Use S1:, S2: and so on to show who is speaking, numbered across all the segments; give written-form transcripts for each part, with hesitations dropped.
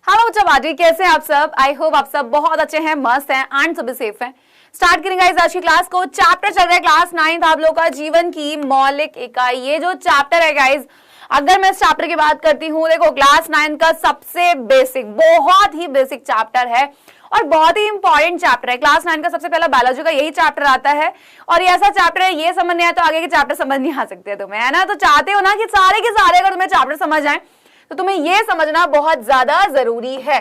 S1: Hello चवाजी, कैसे हैं आप सब। आई होप आप सब बहुत अच्छे हैं, मस्त हैं एंड सभी सेफ हैं। स्टार्ट करेंगे गाइस आज की क्लास को। चैप्टर चल रहा है क्लास 9 आप लोगों का, जीवन की मौलिक इकाई। ये जो चैप्टर है गाइस, अगर मैं इस चैप्टर की बात करती हूँ, देखो क्लास 9 का सबसे बेसिक, बहुत ही बेसिक चैप्टर है और बहुत ही इंपॉर्टेंट चैप्टर है। क्लास 9 का सबसे पहला बायोलॉजी का यही चैप्टर आता है और ये ऐसा चैप्टर है, ये समझ नहीं आया तो आगे के चैप्टर समझ नहीं आ सकते तुम्हें, है ना। तो चाहते हो ना कि सारे के सारे अगर तुम्हें चैप्टर समझ आए तो तुम्हें ये समझना बहुत ज्यादा जरूरी है।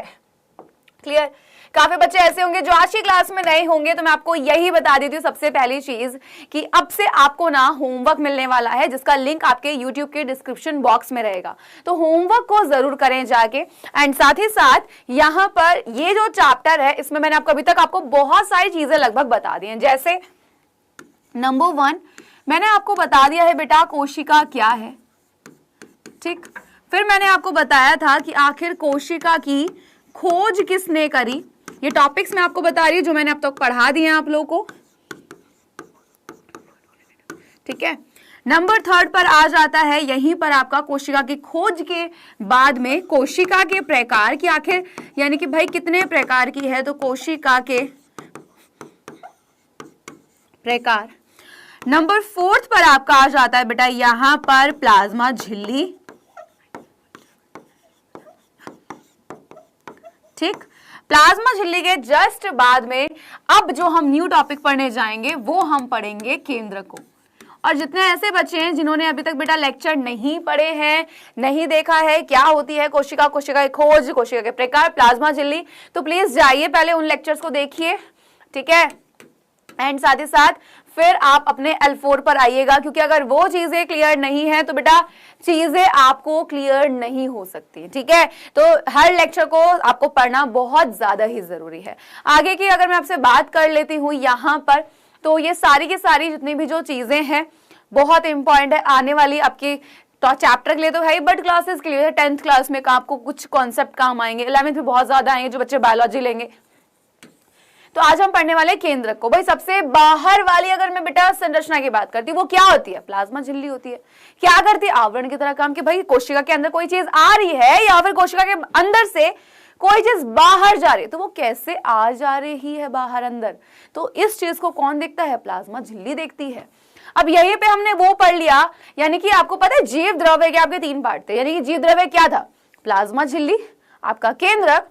S1: क्लियर। काफी बच्चे ऐसे होंगे जो आज की क्लास में नए होंगे, तो मैं आपको यही बता देती हूँ सबसे पहली चीज कि अब से आपको ना होमवर्क मिलने वाला है, जिसका लिंक आपके YouTube के डिस्क्रिप्शन बॉक्स में रहेगा। तो होमवर्क को जरूर करें जाके। एंड साथ ही साथ यहाँ पर ये जो चैप्टर है, इसमें मैंने आपको अभी तक आपको बहुत सारी चीजें लगभग बता दी हैं। जैसे नंबर 1 मैंने आपको बता दिया है बेटा कोशिका क्या है, ठीक। फिर मैंने आपको बताया था कि आखिर कोशिका की खोज किसने करी। ये टॉपिक्स मैं आपको बता रही हूं जो मैंने अब तक पढ़ा दिए हैं आप लोगों को, ठीक है। नंबर 3 पर आ जाता है, यहीं पर आपका कोशिका की खोज के बाद में कोशिका के प्रकार की आखिर, यानी कि भाई कितने प्रकार की है, तो कोशिका के प्रकार। नंबर 4 पर आपका आ जाता है बेटा यहां पर प्लाज्मा झिल्ली, ठीक। प्लाज्मा झिल्ली के जस्ट बाद में अब जो हम न्यू टॉपिक पढ़ने जाएंगे वो हम पढ़ेंगे केंद्रक को। और जितने ऐसे बच्चे हैं जिन्होंने अभी तक बेटा लेक्चर नहीं पढ़े हैं, नहीं देखा है क्या होती है कोशिका, कोशिका की खोज, कोशिका के प्रकार, प्लाज्मा झिल्ली, तो प्लीज जाइए पहले उन लेक्चर्स को देखिए, ठीक है। एंड साथ ही साथ फिर आप अपने L4 पर आइएगा, क्योंकि अगर वो चीजें क्लियर नहीं है तो बेटा चीजें आपको क्लियर नहीं हो सकती, ठीक है। तो हर लेक्चर को आपको पढ़ना बहुत ज्यादा ही जरूरी है। आगे की अगर मैं आपसे बात कर लेती हूँ यहाँ पर, तो ये सारी की सारी जितनी भी जो चीजें हैं बहुत इंपॉर्टेंट है आने वाली आपकी तो चैप्टर के लिए तो है, बट क्लासेस के लिए 10th क्लास में आपको कुछ कॉन्सेप्ट काम आएंगे, 11th में बहुत ज्यादा आएंगे जो बच्चे बायोलॉजी लेंगे। तो आज हम पढ़ने वाले केंद्रक को। भाई सबसे बाहर वाली अगर मैं बेटा संरचना की बात करती हूँ, वो क्या होती है, प्लाज्मा झिल्ली होती है। क्या करती है, आवरण की तरह काम, कि भाई कोशिका के अंदर कोई चीज आ रही है या फिर कोशिका के अंदर से कोई चीज बाहर जा रही है, तो वो कैसे आ जा रही है बाहर अंदर, तो इस चीज को कौन देखता है, प्लाज्मा झिल्ली देखती है। अब यहीं पे हमने वो पढ़ लिया, यानी कि आपको पता है जीव द्रव्य के आपके 3 पार्ट थे, यानी कि जीव द्रव्य क्या था, प्लाज्मा झिल्ली, आपका केंद्रक,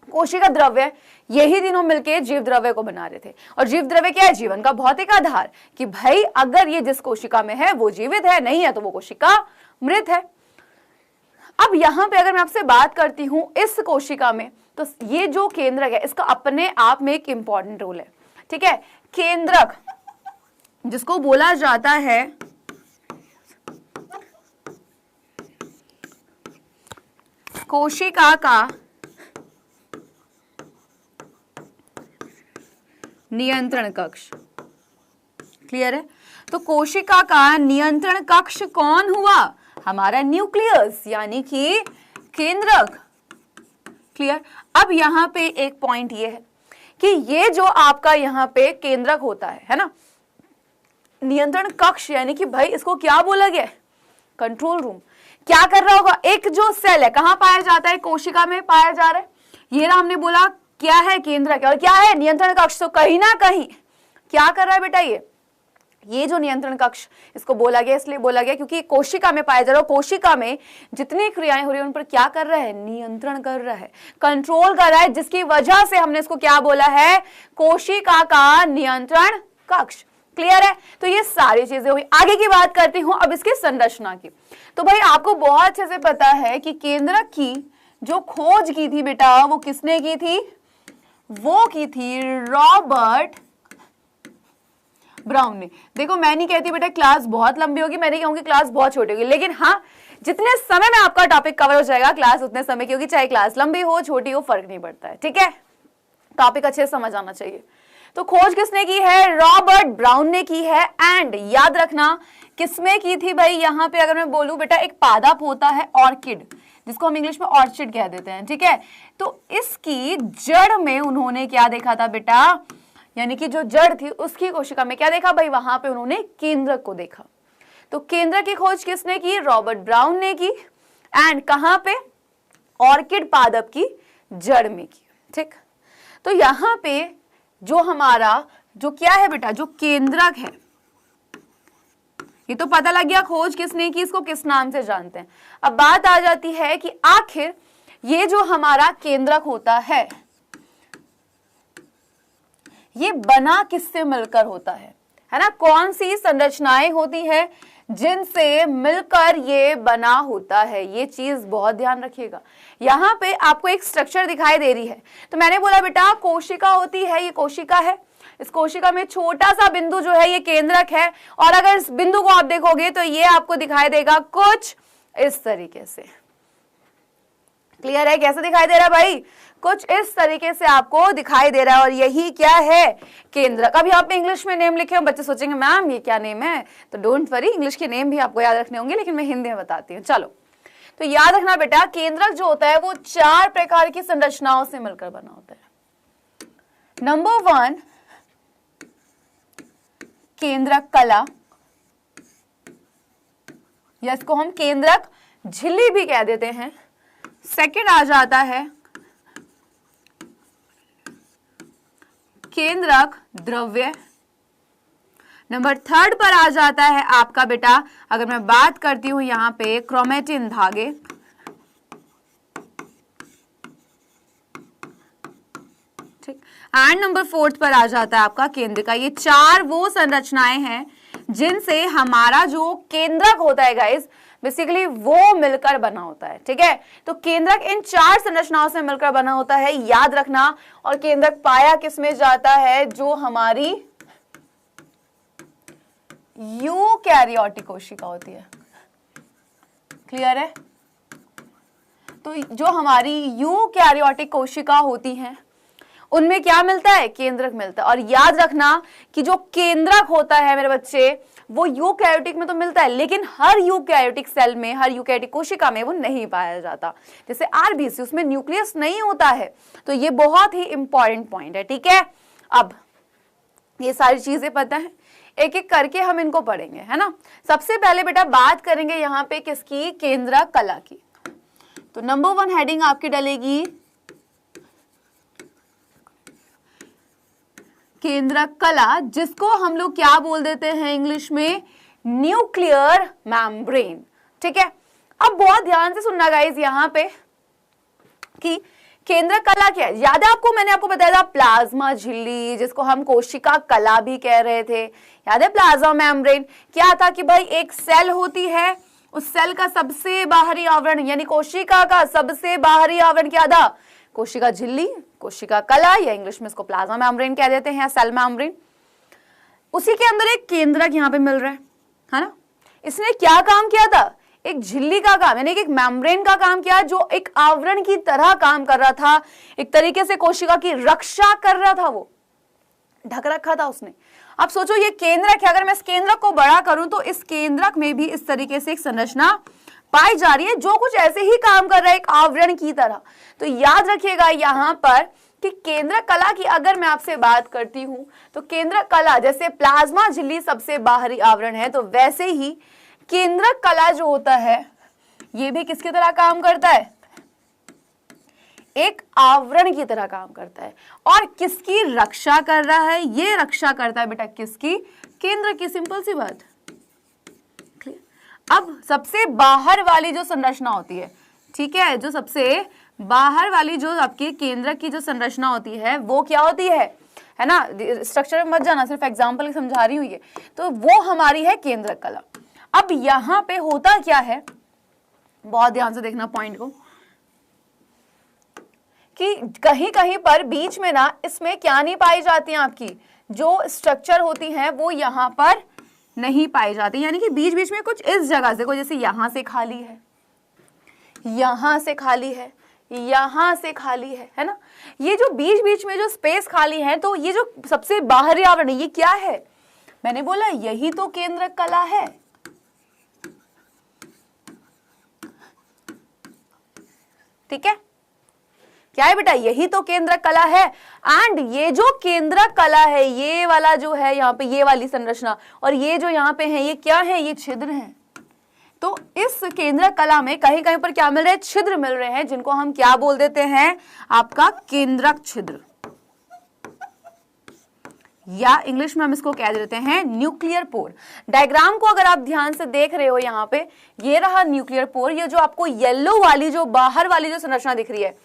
S1: कोशिका द्रव्य, यही तीनों मिलके जीव द्रव्य को बना रहे थे। और जीव द्रव्य क्या है, जीवन का भौतिक आधार, कि भाई अगर ये जिस कोशिका में है वो जीवित है, नहीं है तो वो कोशिका मृत है। अब यहां पे अगर मैं आपसे बात करती हूं इस कोशिका में, तो ये जो केंद्रक है इसका अपने आप में एक इंपॉर्टेंट रोल है, ठीक है। केंद्रक जिसको बोला जाता है कोशिका का नियंत्रण कक्ष, क्लियर है। तो कोशिका का नियंत्रण कक्ष कौन हुआ, हमारा न्यूक्लियस, यानी कि केंद्रक, क्लियर। अब यहां पे एक पॉइंट ये है कि ये जो आपका यहां पे केंद्रक होता है ना, नियंत्रण कक्ष, यानी कि भाई इसको क्या बोला गया, कंट्रोल रूम। क्या कर रहा होगा, एक जो सेल है कहां पाया जाता है, कोशिका में पाया जा रहा है, ये ना हमने बोला क्या है, केंद्रक, और क्या है, नियंत्रण कक्ष। तो कहीं ना कहीं क्या कर रहा है बेटा ये जो नियंत्रण कक्ष, इसको बोला गया, इसलिए बोला गया क्योंकि कोशिका में पाया जा रहा है, कोशिका में जितनी क्रियाएं हो रही है उन पर क्या कर रहा है, नियंत्रण कर रहा है, कंट्रोल कर रहा है, जिसकी वजह से हमने इसको क्या बोला है, कोशिका का नियंत्रण कक्ष, क्लियर है। तो ये सारी चीजें हुई। आगे की बात करती हूं अब इसकी संरचना की। तो भाई आपको बहुत अच्छे से पता है कि केंद्रक की जो खोज की थी बेटा, वो किसने की थी, वो की थी रॉबर्ट ब्राउन ने। देखो मैं नहीं कहती बेटा क्लास बहुत लंबी होगी, मैं नहीं कहूंगी क्लास बहुत छोटी होगी, लेकिन हाँ जितने समय में आपका टॉपिक कवर हो जाएगा क्लास उतने समय की होगी, चाहे क्लास लंबी हो छोटी हो फर्क नहीं पड़ता है, ठीक है। टॉपिक अच्छे से समझ आना चाहिए। तो खोज किसने की है, रॉबर्ट ब्राउन ने की है। एंड याद रखना किसमें की थी भाई, यहां पे अगर मैं बोलूं बेटा एक पादप होता है ऑर्किड, जिसको हम इंग्लिश में ऑर्चिड कह देते हैं, ठीक है। तो इसकी जड़ में उन्होंने क्या देखा था बेटा, यानी कि जो जड़ थी उसकी कोशिका में क्या देखा भाई, वहां पे उन्होंने केंद्रक को देखा। तो केंद्रक की खोज किसने की, रॉबर्ट ब्राउन ने की। एंड कहां पे, ऑर्किड पादप की जड़ में की। ठीक, तो यहां पे जो हमारा जो क्या है बेटा, जो केंद्रक है, ये तो पता लग गया खोज किसने की, इसको किस नाम से जानते हैं। अब बात आ जाती है कि आखिर ये जो हमारा केंद्रक होता है ये बना किससे मिलकर होता है ना, कौन सी संरचनाएं होती है जिनसे मिलकर ये बना होता है, ये चीज बहुत ध्यान रखिएगा। यहाँ पे आपको एक स्ट्रक्चर दिखाई दे रही है, तो मैंने बोला बेटा कोशिका होती है, ये कोशिका है, इस कोशिका में छोटा सा बिंदु जो है ये केंद्रक है, और अगर इस बिंदु को आप देखोगे तो ये आपको दिखाई देगा कुछ इस तरीके से। क्लियर है, कैसे दिखाई दे रहा है भाई, कुछ इस तरीके से आपको दिखाई दे रहा है, और यही क्या है, केंद्रक। अब यहाँ पे इंग्लिश में नेम लिखे हो, बच्चे सोचेंगे मैम ये क्या नेम है, तो डोंट वरी, इंग्लिश के नेम भी आपको याद रखने होंगे, लेकिन मैं हिंदी में बताती हूँ। चलो, तो याद रखना बेटा, केंद्रक जो होता है वो 4 प्रकार की संरचनाओं से मिलकर बना होता है। नंबर 1 केंद्रक कला, या इसको हम केंद्रक झिल्ली भी कह देते हैं। सेकंड आ जाता है केंद्रक द्रव्य। नंबर 3 पर आ जाता है आपका बेटा, अगर मैं बात करती हूं यहां पे क्रोमेटिन धागे। ठीक, एंड नंबर 4 पर आ जाता है आपका केंद्रिका। ये 4 वो संरचनाएं हैं जिनसे हमारा जो केंद्रक होता है गाइस, बेसिकली वो मिलकर बना होता है। ठीक है, तो केंद्रक इन 4 संरचनाओं से मिलकर बना होता है, याद रखना। और केंद्रक पाया किसमें जाता है, जो हमारी यूकैरियोटिक कोशिका होती है। क्लियर है, तो जो हमारी यूकैरियोटिक कोशिका होती हैं उनमें क्या मिलता है, केंद्रक मिलता है। और याद रखना कि जो केंद्रक होता है मेरे बच्चे, वो यूकैरियोटिक में तो मिलता है, लेकिन हर यूकैरियोटिक सेल में, हर यूकैरियोटिक कोशिका में वो नहीं पाया जाता। जैसे आरबीसी, उसमें न्यूक्लियस नहीं होता है, तो ये बहुत ही इंपॉर्टेंट पॉइंट है। ठीक है, अब ये सारी चीजें पता है, एक एक करके हम इनको पढ़ेंगे, है ना। सबसे पहले बेटा बात करेंगे यहाँ पे किसकी, केंद्रक कला की। तो नंबर 1 हेडिंग आपकी डलेगी केंद्रक कला, जिसको हम लोग क्या बोल देते हैं इंग्लिश में, न्यूक्लियर मेम्ब्रेन। ठीक है, अब बहुत ध्यान से सुनना गाइस यहाँ पे कि केंद्रक कला क्या है। याद है आपको, मैंने आपको बताया था प्लाज्मा झिल्ली, जिसको हम कोशिका कला भी कह रहे थे। याद है प्लाज्मा मेम्ब्रेन क्या था कि भाई एक सेल होती है, उस सेल का सबसे बाहरी आवरण, यानी कोशिका का सबसे बाहरी आवरण क्या था, कोशिका झिल्ली, कोशिका कला, या इंग्लिश में इसको प्लाज्मा मेम्ब्रेन कह देते हैं, या सेल मेम्ब्रेन। उसी के अंदर एक केंद्रक यहाँ पे मिल रहा है ना। इसने क्या काम किया था, एक झिल्ली का काम, यानी एक मेम्ब्रेन का काम किया, जो एक आवरण की तरह काम कर रहा था, एक तरीके से कोशिका की रक्षा कर रहा था, वो ढक रखा था उसने। अब सोचो ये केंद्रक है, अगर मैं इस केंद्रक को बड़ा करूं तो इस केंद्रक में भी इस तरीके से एक संरचना पाई जा रही है, जो कुछ ऐसे ही काम कर रहा है, एक आवरण की तरह। तो याद रखिएगा यहाँ पर कि केंद्रक कला की अगर मैं आपसे बात करती हूं, तो केंद्रक कला, जैसे प्लाज्मा झिल्ली सबसे बाहरी आवरण है, तो वैसे ही केंद्रक कला जो होता है ये भी किसकी तरह काम करता है, एक आवरण की तरह काम करता है। और किसकी रक्षा कर रहा है, ये रक्षा करता है बेटा किसकी, केंद्र की। सिंपल सी बात। अब सबसे बाहर वाली जो संरचना होती है, ठीक है, जो सबसे बाहर वाली जो आपके केंद्र की जो संरचना होती है वो क्या होती है ना, स्ट्रक्चर में मत जाना, सिर्फ एग्जांपल समझा रही हूँ ये, तो वो हमारी है केंद्रक कला। अब यहाँ पे होता क्या है, बहुत ध्यान से देखना पॉइंट को, कि कहीं कहीं पर बीच में ना इसमें क्या नहीं पाई जाती है, आपकी जो स्ट्रक्चर होती है वो यहाँ पर नहीं पाई जाती, यानी कि बीच बीच में कुछ इस जगह से, कोई जैसे यहां से खाली है, यहां से खाली है, यहां से खाली है ना, ये जो बीच बीच में जो स्पेस खाली है, तो ये जो सबसे बाहरी आवरण है ये क्या है, मैंने बोला यही तो केंद्रक कला है। ठीक है, क्या है बेटा, यही तो केंद्रक कला है। एंड ये जो केंद्रक कला है, ये वाला जो है यहाँ पे, ये वाली संरचना, और ये जो यहाँ पे है, ये क्या है, ये छिद्र है। तो इस केंद्रक कला में कहीं कहीं पर क्या मिल रहे हैं, छिद्र मिल रहे हैं, जिनको हम क्या बोल देते हैं, आपका केंद्रक छिद्र, या इंग्लिश में हम इसको कह देते हैं न्यूक्लियर पोर। डायग्राम को अगर आप ध्यान से देख रहे हो, यहाँ पे ये रहा न्यूक्लियर पोर, ये जो आपको येलो वाली जो बाहर वाली जो संरचना दिख रही है,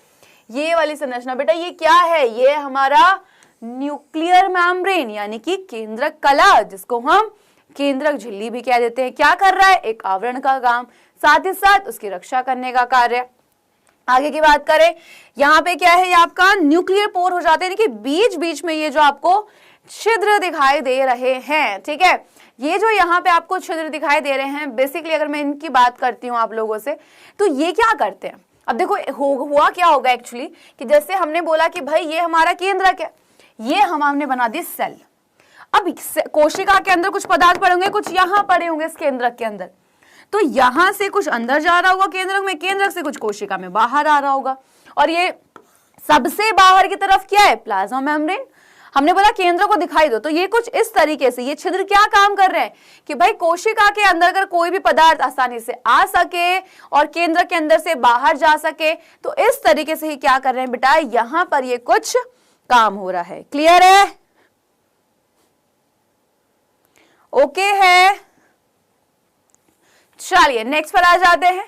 S1: ये वाली संरचना बेटा ये क्या है, ये हमारा न्यूक्लियर मेम्ब्रेन यानी कि केंद्रक कला, जिसको हम केंद्रक झिल्ली भी कह देते हैं। क्या कर रहा है, एक आवरण का काम, साथ ही साथ उसकी रक्षा करने का कार्य। आगे की बात करें, यहाँ पे क्या है, ये आपका न्यूक्लियर पोर हो जाते हैं, यानी कि बीच बीच में ये जो आपको छिद्र दिखाई दे रहे हैं, ठीक है। ये जो यहाँ पे आपको छिद्र दिखाई दे रहे हैं, बेसिकली अगर मैं इनकी बात करती हूँ आप लोगों से, तो ये क्या करते हैं, अब देखो हुआ क्या होगा एक्चुअली, कि जैसे हमने बोला कि भाई ये हमारा केंद्रक है, ये हमने बना दी सेल। अब कोशिका के अंदर कुछ पदार्थ पड़े होंगे, कुछ यहाँ पड़े होंगे इस केंद्रक के अंदर, तो यहां से कुछ अंदर जा रहा होगा केंद्रक में, केंद्रक से कुछ कोशिका में बाहर आ रहा होगा, और ये सबसे बाहर की तरफ क्या है, प्लाज्मा मेम्ब्रेन। हमने बोला केंद्र को दिखाई दो, तो ये कुछ इस तरीके से ये छिद्र क्या काम कर रहे हैं कि भाई कोशिका के अंदर अगर कोई भी पदार्थ आसानी से आ सके और केंद्र के अंदर से बाहर जा सके, तो इस तरीके से ही क्या कर रहे हैं बेटा, यहां पर ये कुछ काम हो रहा है। क्लियर है, ओके है। चलिए नेक्स्ट पर आ जाते हैं,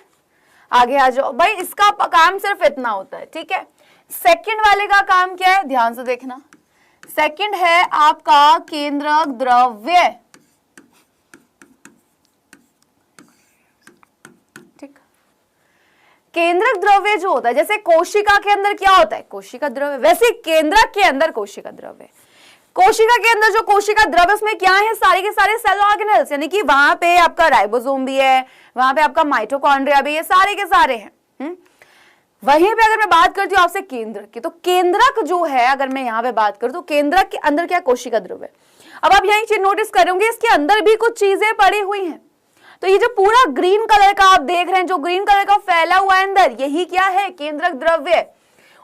S1: आगे आ जाओ भाई। इसका काम सिर्फ इतना होता है, ठीक है। सेकंड वाले का काम क्या है, ध्यान से देखना। सेकंड है आपका केंद्रक द्रव्य, ठीक। केंद्रक द्रव्य जो होता है, जैसे कोशिका के अंदर क्या होता है, कोशिका द्रव्य, वैसे केंद्रक के अंदर कोशिका द्रव्य। कोशिका के अंदर जो कोशिका द्रव्य उसमें क्या है, सारे के सारे सेल ऑर्गेनेल्स, यानी कि वहां पे आपका राइबोसोम भी है, वहां पे आपका माइटोकॉन्ड्रिया भी है, सारे के सारे हैं। वहीं पे अगर मैं बात करती हूँ आपसे केंद्रक की, तो केंद्रक जो है, अगर मैं यहाँ पे बात करूँ तो केंद्रक के अंदर क्या, कोशिका द्रव्य। अब आप यहाँ एक चीज नोटिस करोगे, इसके अंदर भी कुछ चीजें पड़ी हुई हैं। तो ये जो पूरा ग्रीन कलर का आप देख रहे हैं, जो ग्रीन कलर का फैला हुआ है अंदर, यही क्या है, केंद्रक द्रव्य।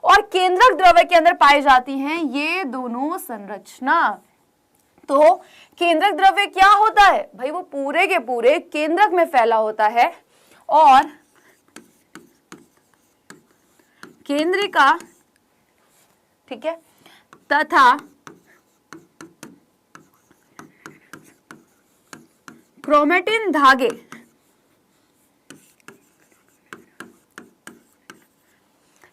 S1: और केंद्रक द्रव्य के अंदर पाई जाती हैं ये दोनों संरचना। तो केंद्रक द्रव्य क्या होता है भाई, वो पूरे के पूरे केंद्रक में फैला होता है, और केंद्रिका, ठीक है, तथा क्रोमेटिन धागे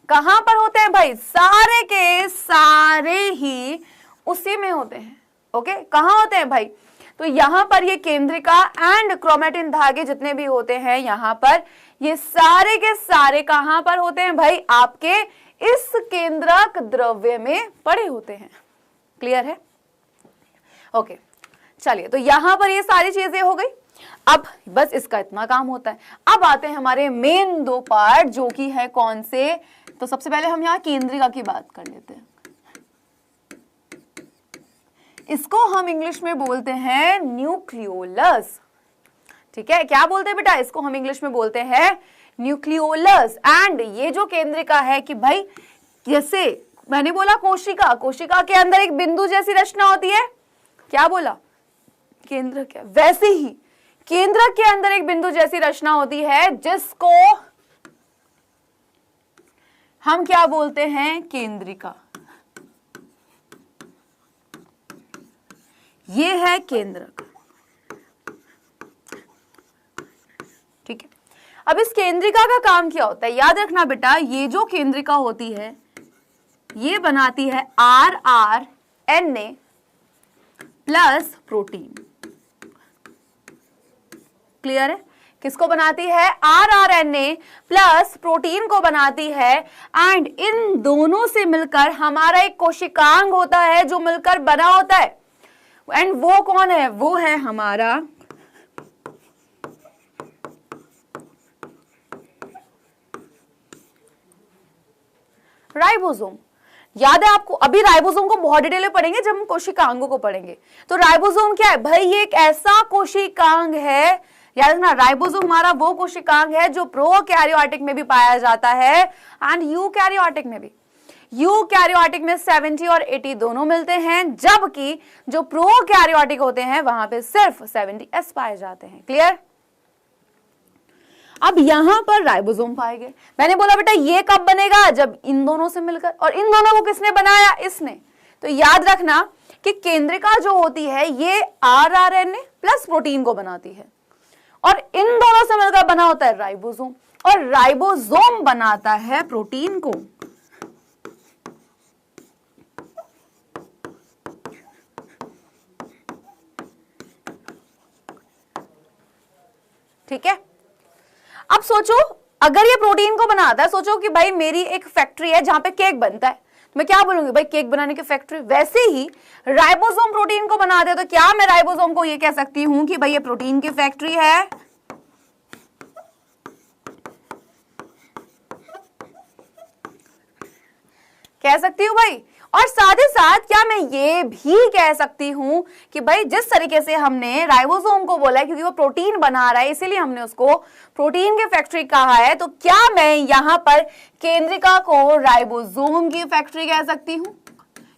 S1: कहां पर होते हैं भाई, सारे के सारे ही उसी में होते हैं। ओके, कहां होते हैं भाई, तो यहां पर ये केंद्रिका एंड क्रोमेटिन धागे जितने भी होते हैं यहां पर, ये सारे के सारे कहां पर होते हैं भाई, आपके इस केंद्रक द्रव्य में पड़े होते हैं। क्लियर है, ओके। चलिए, तो यहां पर ये सारी चीजें हो गई। अब बस इसका इतना काम होता है। अब आते हैं हमारे मेन दो पार्ट, जो कि है कौन से, तो सबसे पहले हम यहाँ केंद्रिका की बात कर लेते हैं। इसको हम इंग्लिश में बोलते हैं न्यूक्लियोलस, ठीक है। क्या बोलते हैं बेटा, इसको हम इंग्लिश में बोलते हैं न्यूक्लियोलस। एंड ये जो केंद्रिका है कि भाई, जैसे मैंने बोला कोशिका, कोशिका के अंदर एक बिंदु जैसी रचना होती है, क्या बोला, केंद्र, क्या, वैसे ही केंद्र के अंदर एक बिंदु जैसी रचना होती है, जिसको हम क्या बोलते हैं, केंद्रिका। ये है केंद्रक, ठीक है। अब इस केंद्रिका का काम क्या होता है, याद रखना बेटा, ये जो केंद्रिका होती है ये बनाती है RRNA प्लस प्रोटीन। क्लियर है, किसको बनाती है, RRNA प्लस प्रोटीन को बनाती है। एंड इन दोनों से मिलकर हमारा एक कोशिकांग होता है, जो मिलकर बना होता है। एंड वो कौन है, वो है हमारा राइबोसोम। याद है आपको, अभी राइबोसोम को बहुत डिटेल में पढ़ेंगे जब हम कोशिकांगों को पढ़ेंगे। तो राइबोसोम क्या है भाई, ये एक ऐसा कोशिकांग है, याद रखना, राइबोसोम हमारा वो कोशिकांग है जो प्रोकैरियोटिक में भी पाया जाता है एंड यूकैरियोटिक में भी। यूकैरियोटिक में 70 और 80 दोनों मिलते हैं, जबकि जो प्रोकैरियोटिक होते हैं वहां पे सिर्फ 70S पाए जाते हैं। क्लियर, अब यहां पर राइबोसोम पाए गए। मैंने बोला बेटा ये कब बनेगा, जब इन दोनों से मिलकर, और इन दोनों को किसने बनाया, इसने। तो याद रखना कि केंद्रिका जो होती है ये आरआरएनए प्लस प्रोटीन को बनाती है, और इन दोनों से मिलकर बना होता है राइबोसोम, और राइबोसोम बनाता है प्रोटीन को। ठीक है, अब सोचो अगर ये प्रोटीन को बनाता है, सोचो कि भाई मेरी एक फैक्ट्री है जहां पे केक बनता है, तो मैं क्या बोलूंगी, भाई केक बनाने की फैक्ट्री। वैसे ही राइबोसोम प्रोटीन को बनाते हैं, तो क्या मैं राइबोसोम को ये कह सकती हूं कि भाई ये प्रोटीन की फैक्ट्री है। कह सकती हूं भाई। और साथ ही साथ क्या मैं ये भी कह सकती हूं कि भाई जिस तरीके से हमने राइबोसोम को बोला है क्योंकि वो प्रोटीन बना रहा है इसीलिए हमने उसको प्रोटीन की फैक्ट्री कहा है, तो क्या मैं यहां पर केंद्रिका को राइबोसोम की फैक्ट्री कह सकती हूं,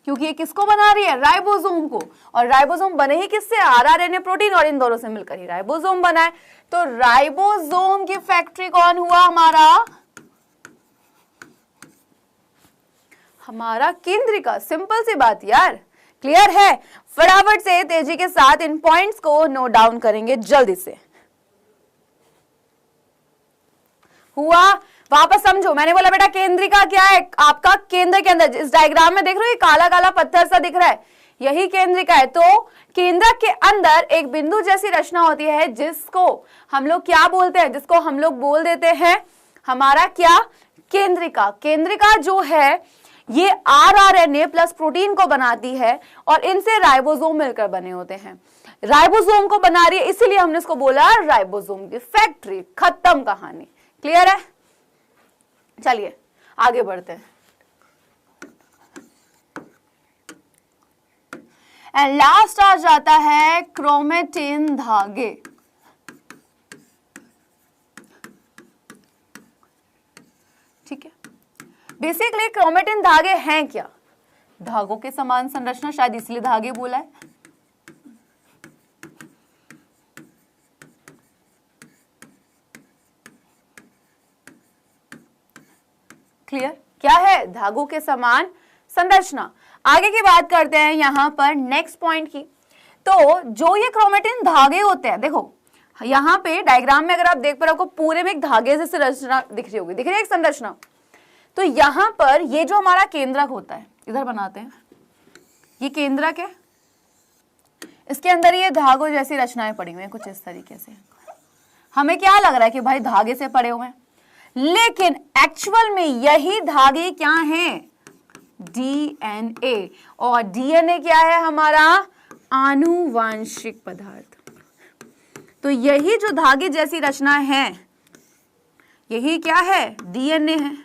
S1: क्योंकि ये किसको बना रही है, राइबोसोम को। और राइबोसोम बने ही किससे, आरआरएनए प्रोटीन, और इन दोनों से मिलकर ही राइबोसोम बना है। तो राइबोसोम की फैक्ट्री कौन हुआ, हमारा केंद्रिका। सिंपल सी बात यार, क्लियर है। फटाफट से तेजी के साथ इन पॉइंट्स को नोट डाउन करेंगे जल्दी से। हुआ, वापस समझो। मैंने बोला बेटा केंद्रिका क्या है, आपका केंद्र के अंदर, इस डायग्राम में देख रहे हो ये काला काला पत्थर सा दिख रहा है, यही केंद्रिका है। तो केंद्रक के अंदर एक बिंदु जैसी रचना होती है जिसको हम लोग क्या बोलते हैं, जिसको हम लोग बोल देते हैं हमारा क्या, केंद्रिका। केंद्रिका जो है ये आरआरएनए प्लस प्रोटीन को बनाती है, और इनसे राइबोसोम मिलकर बने होते हैं। राइबोसोम को बना रही है इसीलिए हमने इसको बोला राइबोसोम की फैक्ट्री। खत्म कहानी, क्लियर है। चलिए आगे बढ़ते हैं। एंड लास्ट आ जाता है क्रोमेटिन धागे। ठीक है, बेसिकली क्रोमेटिन धागे हैं क्या, धागों के समान संरचना, शायद इसलिए धागे बोला है। क्लियर, क्या है, धागों के समान संरचना। आगे की बात करते हैं यहां पर नेक्स्ट पॉइंट की। तो जो ये क्रोमेटिन धागे होते हैं, देखो यहां पे डायग्राम में अगर आप देख पा रहे हो, आपको पूरे में एक धागे जैसी रचना दिख रही होगी, दिख रही है एक संरचना। तो यहां पर ये जो हमारा केंद्रक होता है, इधर बनाते हैं, ये केंद्रक है, इसके अंदर ये धागों जैसी रचनाएं पड़ी हुई हैं कुछ इस तरीके से। हमें क्या लग रहा है कि भाई धागे से पड़े हुए हैं, लेकिन एक्चुअल में यही धागे क्या हैं, डीएनए। और डीएनए क्या है, हमारा आनुवांशिक पदार्थ। तो यही जो धागे जैसी रचना है यही क्या है, डीएनए है।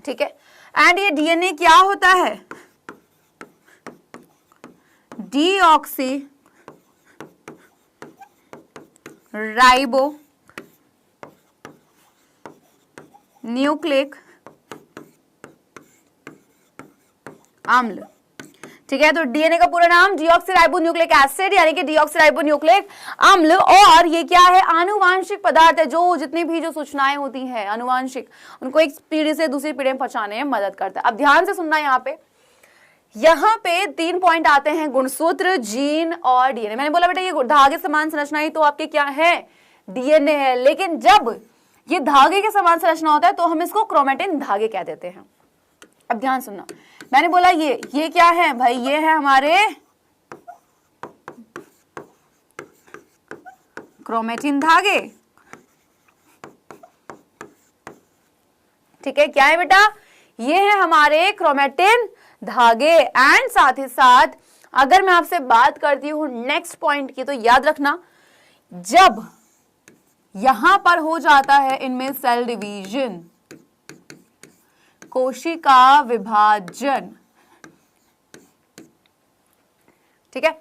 S1: ठीक है, एंड ये डीएनए क्या होता है, डीऑक्सी राइबो न्यूक्लिक अम्ल। ठीक है, तो डीएनए का पूरा नाम डीऑक्सीराइबोन्यूक्लिक एसिड यानी कि डीऑक्सीराइबोन्यूक्लिक अम्ल। और ये क्या है, आनुवांशिक पदार्थ है, जो जितनी भी जो सूचनाएं होती हैं आनुवांशिक, उनको एक पीढ़ी से दूसरी पीढ़ी में पहुंचाने में मदद करता है। अब ध्यान से सुनना, यहाँ पे 3 पॉइंट आते हैं, गुणसूत्र, जीन और डीएनए। मैंने बोला बेटा ये धागे समान संरचना तो आपके क्या है, डीएनए है, लेकिन जब ये धागे के समान संरचना होता है तो हम इसको क्रोमेटिन धागे कह देते हैं। अब ध्यान सुनना, मैंने बोला ये क्या है भाई, ये है हमारे क्रोमेटिन धागे। ठीक है, क्या है बेटा, ये है हमारे क्रोमेटिन धागे। एंड साथ ही साथ अगर मैं आपसे बात करती हूं नेक्स्ट पॉइंट की, तो याद रखना जब यहां पर हो जाता है इनमें सेल डिवीजन, कोशिका विभाजन। ठीक है,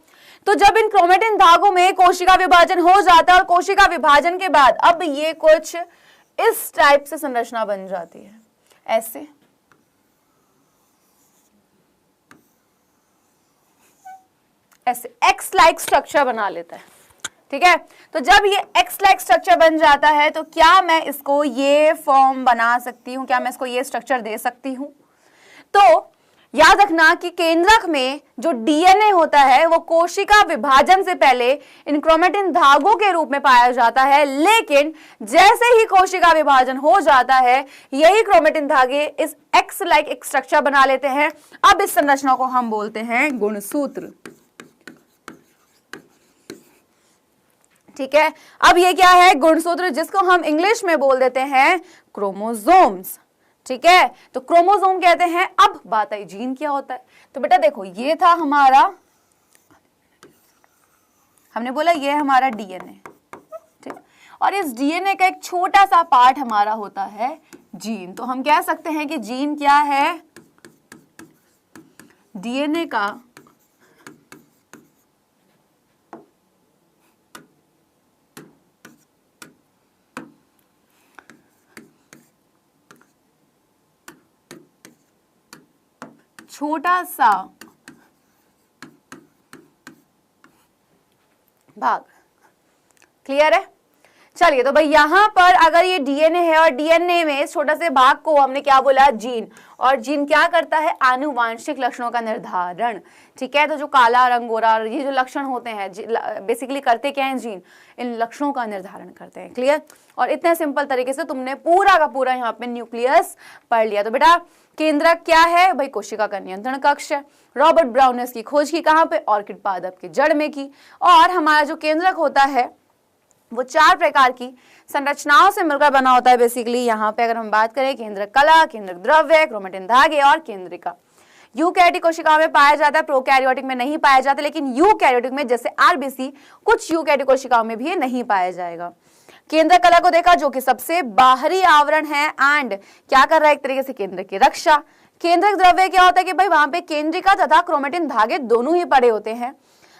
S1: तो जब इन क्रोमेटिन धागों में कोशिका विभाजन हो जाता है और कोशिका विभाजन के बाद अब ये कुछ इस टाइप से संरचना बन जाती है, ऐसे। ऐसे एक्स लाइक स्ट्रक्चर बना लेता है, ठीक है। तो जब ये एक्स लाइक स्ट्रक्चर बन जाता है तो क्या मैं इसको ये फॉर्म बना सकती हूँ, क्या मैं इसको ये स्ट्रक्चर दे सकती हूँ? तो याद रखना कि केंद्रक में जो डीएनए होता है वो कोशिका विभाजन से पहले इन क्रोमेटिन धागों के रूप में पाया जाता है, लेकिन जैसे ही कोशिका विभाजन हो जाता है यही क्रोमेटिन धागे इस एक्स लाइक एक स्ट्रक्चर बना लेते हैं। अब इस संरचना को हम बोलते हैं गुणसूत्र। ठीक है, अब ये क्या है? गुणसूत्र, जिसको हम इंग्लिश में बोल देते हैं क्रोमोसोम्स। ठीक है, तो क्रोमोसोम कहते हैं। अब बात आई जीन क्या होता है। तो बेटा देखो, ये था हमारा, हमने बोला ये हमारा डीएनए, ठीक, और इस डीएनए का एक छोटा सा पार्ट हमारा होता है जीन। तो हम कह सकते हैं कि जीन क्या है? डीएनए का छोटा सा भाग। क्लियर है? चलिए, तो भाई यहां पर अगर ये डीएनए है और डीएनए में इस छोटे से भाग को हमने क्या बोला? जीन। और जीन क्या करता है? आनुवांशिक लक्षणों का निर्धारण। ठीक है, तो जो काला रंग, गोरा, ये जो लक्षण होते हैं बेसिकली करते क्या है? जीन इन लक्षणों का निर्धारण करते हैं। क्लियर? और इतने सिंपल तरीके से तुमने पूरा का पूरा यहाँ पे न्यूक्लियस पढ़ लिया। तो बेटा केंद्रक क्या है? भाई कोशिका का नियंत्रण कक्ष है। रॉबर्ट ब्राउन ने इसकी खोज की कहाँ पे? ऑर्किड पादप के जड़ में की। और हमारा जो केंद्रक होता है वो 4 प्रकार की संरचनाओं से मिलकर बना होता है। बेसिकली यहाँ पे अगर हम बात करें, केंद्रक कला, केंद्रक द्रव्य, क्रोमेटिन धागे और केंद्रिका। यूकैरियोटिक कोशिकाओं में पाया जाता है, प्रोकैरियोटिक में नहीं पाया जाता, लेकिन यूकैरियोटिक में जैसे आरबीसी, कुछ यूकैरियोटिक कोशिकाओं में भी ये नहीं पाया जाएगा। केंद्रक कला को देखा, जो कि सबसे बाहरी आवरण है एंड क्या कर रहा है? एक तरीके से केंद्र की रक्षा। केंद्रक द्रव्य क्या होता है कि भाई वहां पे केंद्रिका तथा क्रोमेटिन धागे दोनों ही पड़े होते हैं।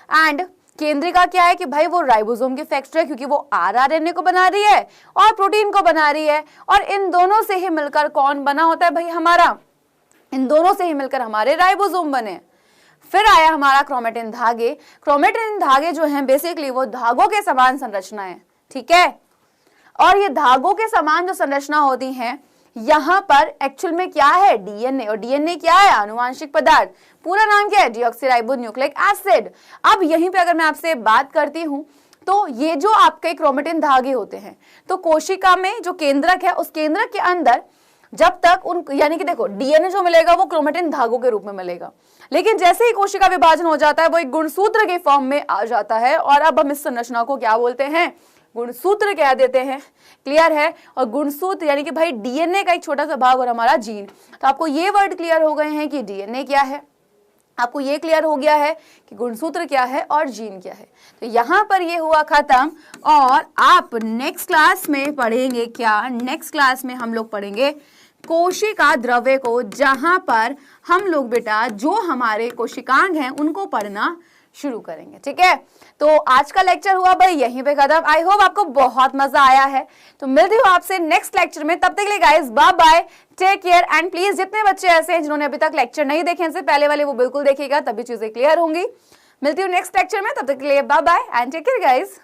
S1: एंड केंद्रिका क्या है कि भाई वो राइबोसोम की फैक्टर है, क्योंकि वो आरआरएनए को बना रही है और प्रोटीन को बना रही है। और इन दोनों से ही मिलकर कौन बना होता है भाई? हमारा, इन दोनों से ही मिलकर हमारे राइबोसोम बने। फिर आया हमारा क्रोमेटिन धागे। क्रोमेटिन धागे जो हैं बेसिकली वो धागों के समान संरचना है। ठीक है, और ये धागों के समान जो संरचना होती हैं, यहाँ पर एक्चुअल में क्या है? डीएनए। और डीएनए क्या है? आनुवांशिक पदार्थ। पूरा नाम क्या है? Deoxyribonucleic acid. अब यहीं पे अगर मैं आपसे बात करती हूँ तो ये जो आपके क्रोमेटिन धागे होते हैं, तो कोशिका में जो केंद्रक है, उस केंद्रक के अंदर जब तक उन, यानी कि देखो डीएनए जो मिलेगा वो क्रोमेटिन धागों के रूप में मिलेगा, लेकिन जैसे ही कोशिका विभाजन हो जाता है वो एक गुणसूत्र के फॉर्म में आ जाता है। और अब हम इस संरचना को क्या बोलते हैं? गुणसूत्र कह देते हैं। क्लियर है? और गुणसूत्र यानी कि भाई डीएनए का एक छोटा सा भाग और हमारा जीन। तो आपको ये वर्ड क्लियर हो गए हैं कि डीएनए क्या है, आपको ये क्लियर हो गया है कि गुणसूत्र क्या है और जीन क्या है। तो यहाँ पर ये हुआ खत्म। और आप नेक्स्ट क्लास में पढ़ेंगे क्या? नेक्स्ट क्लास में हम लोग पढ़ेंगे कोशिका द्रव्य को, जहां पर हम लोग बेटा जो हमारे कोशिकांग हैं उनको पढ़ना शुरू करेंगे। ठीक है, तो आज का लेक्चर हुआ भाई यहीं पे खत्म। आई होप आपको बहुत मजा आया है। तो मिलती हूँ आपसे नेक्स्ट लेक्चर में, तब तक के लिए guys bye bye, take care. And please जितने बच्चे ऐसे हैं जिन्होंने अभी तक लेक्चर नहीं देखे इनसे पहले वाले, वो बिल्कुल देखिएगा, तभी चीजें क्लियर होंगी। मिलती हूँ नेक्स्ट लेक्चर में, तब तक के लिए bye bye and take care guys.